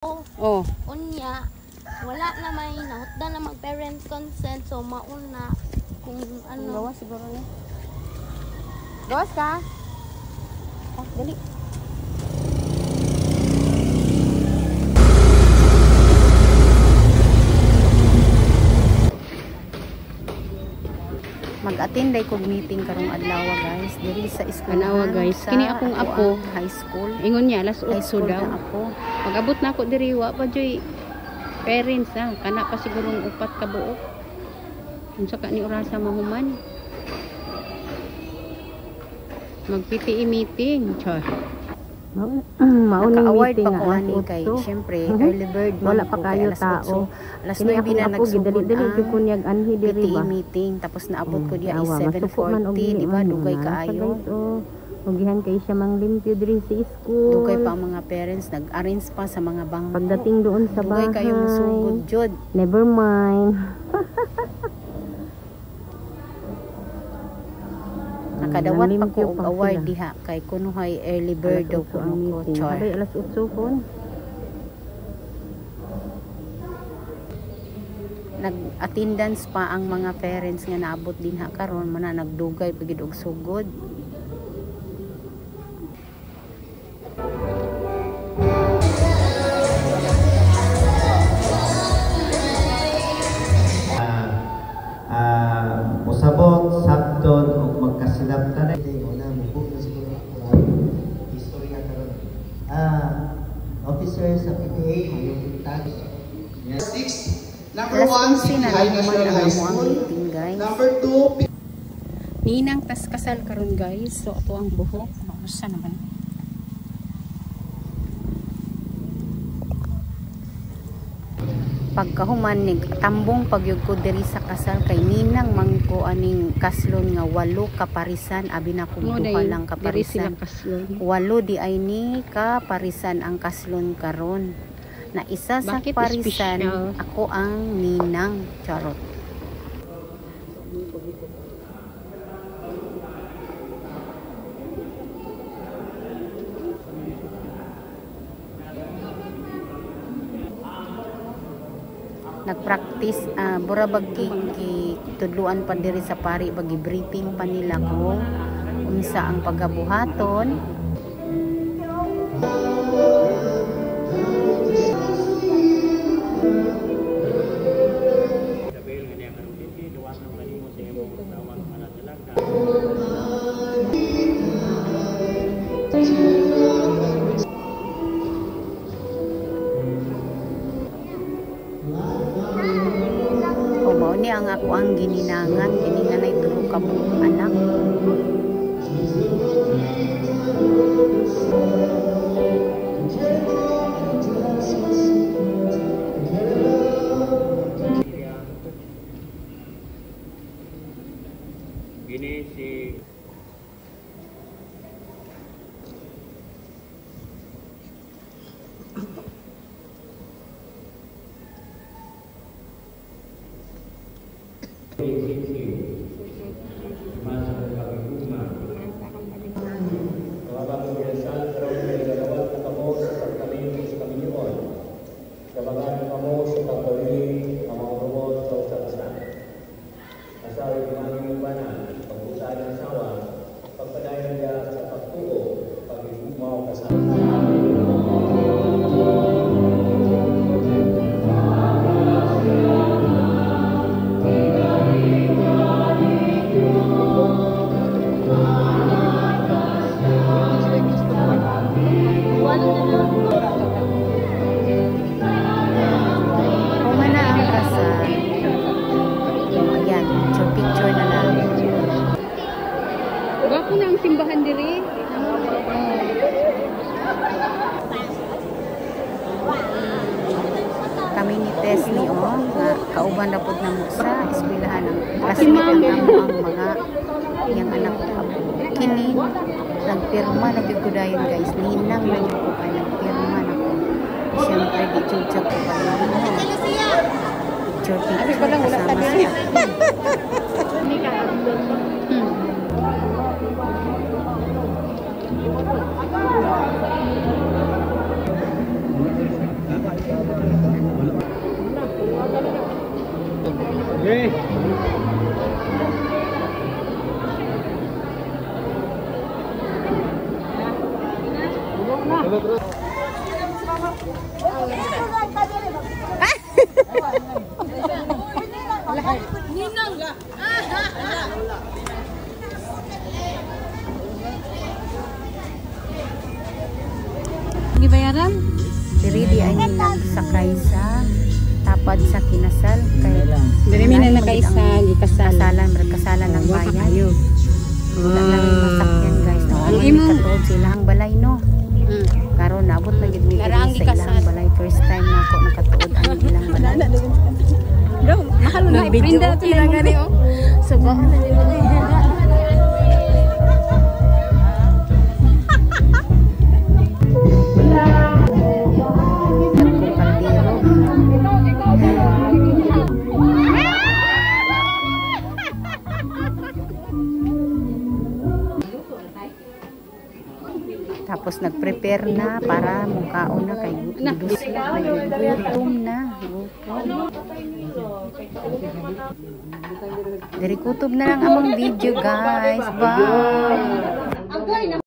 Oh. Unya, wala na may nahutda na mag-parent consent, so mauna kung ano. Gawas siguro ni. Gawas ka? Oh, dali. Mag-attend day kog meeting karong adlaw guys diri sa school. Anawa guys, kini akong apo high school. Ingon niya alas 8 daw. Apo. Pag-abot na ako diri wa pa joy parents na kana pa sigurong upat ka buok. Unsa ka ni orasa mahuman? Mag-PTE meeting, char. Naka-award pa ko ani kay syempre early bird wala pa kayo tao. Alas 9 na nagsugod dali kunyag anhi diri ba. Meeting tapos naabot ko diya 7:40, di ba? Dugay kaayo. Ugihan kay siya mang limpyo diri sa school. Dugay pa ang mga parents nag-arrange pa sa mga bangko. Pagdating doon sa bahay. Dugay kayo musugod jud. Never mind. Nakadawat pa ko og award diha kay kunuhay early bird daw kuno ko char. Ay alas 8 kon. Nag-attendance pa ang mga parents nga naabot din ha karon man nagdugay pagid og sugod. Usabot sabton og magkasinabtan una mubo na siguro istorya karon. Officer sa PTA hayong tag. Number 1 si High National High School. Number 2 Ninang tas kasal karon guys. So ato ang buhok. Mausa naman. Pagkahuman ni tambong pagyud ko diri sa kasal kay ninang mangko aning kaslon nga 8 kaparisan abi na kung duha lang kaparisan. 8 di ay ni kaparisan ang kaslon karon. Na isa sa Bakit parisan special? ako ang ninang charot. Nagpractice bura bagi tudluan pa diri sa pari bagi briefing pa nila kung unsa ang pagabuhaton. Mao ni ang ako ang gininangan gininganay tulo ka buong anak. Gini si Gwapo na ang simbahan diri. Kami ni Tess ni nga kauban na pud na mo sa eskwelahan ng classmate ang mga yang anak ko apo. Kini nagpirma na gyud ko dayon guys. Ninang lang gyud ko kay nagpirma na ko. Siyempre di chucha ko pa lang. Picture pa lang wala ta diri. Ni ka. Gibayaran? Diri di ay nagsakay sa tapad sa kinasal kay Diri mi na nakaisa gikasalan. kasalan ng Wa ka bayan. kayo. Wala lang yung masakyan guys. Ang Ang imo. katuod sa ilang balay no. Karon naabot na gid mi Karaang sa ilang gikasal. balay. First time na ako nakatuod ang ilang balay. Bro, mahal na i-print na sila gani oh. So, baka na din mo. Tapos nag-prepare na para mukhaon na kay Dusla. Gutom na. Gutom. Dari kutob na lang among video guys. Bye!